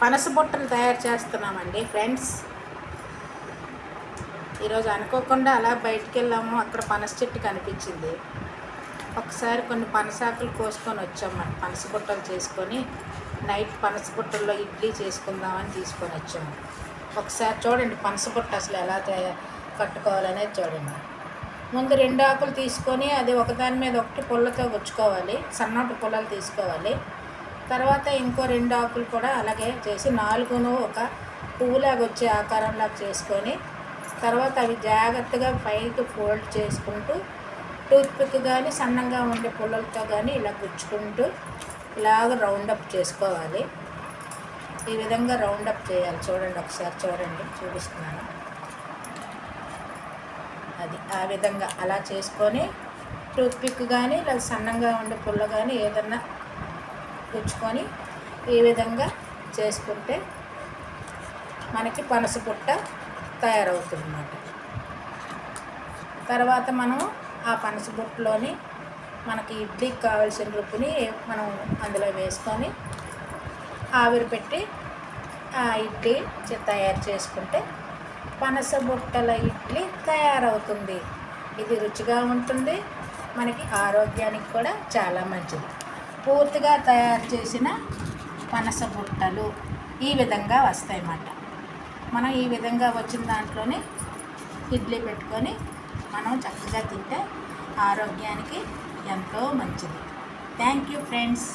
పనస బుట్టలు తయారు చేస్తున్నామండి ఫ్రెండ్స్. ఈరోజు అనుకోకుండా అలా బయటికి వెళ్ళాము, అక్కడ పనస చెట్టు కనిపించింది. ఒకసారి కొన్ని పనసాకులు కోసుకొని వచ్చాము, పనస బుట్టలు చేసుకొని నైట్ పనస బుట్టల్లో ఇడ్లీ చేసుకుందామని తీసుకొని వచ్చాము. ఒకసారి చూడండి పనస బుట్ట అసలు ఎలా కట్టుకోవాలనేది చూడండి. ముందు 2 ఆకులు తీసుకొని అది ఒకదాని మీద ఒకటి పుల్లతో గుచ్చుకోవాలి, సన్నటి పుల్లలు తీసుకోవాలి. తర్వాత ఇంకో 2 ఆకులు కూడా అలాగే చేసి 4 ఒక పువ్వులాగా వచ్చే ఆకారంలాగా చేసుకొని తర్వాత అవి జాగ్రత్తగా పైకి ఫోల్డ్ చేసుకుంటూ టూత్పిక్ కానీ సన్నంగా ఉండే పుల్లలతో కానీ ఇలా గుచ్చుకుంటూ ఇలాగ రౌండప్ చేసుకోవాలి. ఈ విధంగా రౌండప్ చేయాలి. చూడండి, ఒకసారి చూడండి, చూపిస్తున్నాను. అది ఆ విధంగా అలా చేసుకొని టూత్పిక్ కానీ లేదా సన్నంగా ఉండే పుల్ల కానీ ఏదన్నా గుచ్చుకొని ఈ విధంగా చేసుకుంటే మనకి పనస పుట్ట తయారవుతుందన్నమాట. తర్వాత మనం ఆ పనస బుట్టలోని మనకి ఇడ్లీకి కావాల్సిన రుబ్బుని మనం అందులో వేసుకొని ఆవిరి పెట్టి ఆ ఇడ్లీ తయారు చేసుకుంటే పనస బుట్టల ఇడ్లీ తయారవుతుంది. ఇది రుచిగా ఉంటుంది, మనకి ఆరోగ్యానికి కూడా చాలా మంచిది. పూర్తిగా తయారు చేసిన పనస బుట్టలు ఈ విధంగా వస్తాయన్నమాట. మనం ఈ విధంగా వచ్చిన దాంట్లోనే ఇడ్లీ పెట్టుకొని మనం చక్కగా తింటే ఆరోగ్యానికి ఎంతో మంచిది. Thank you friends.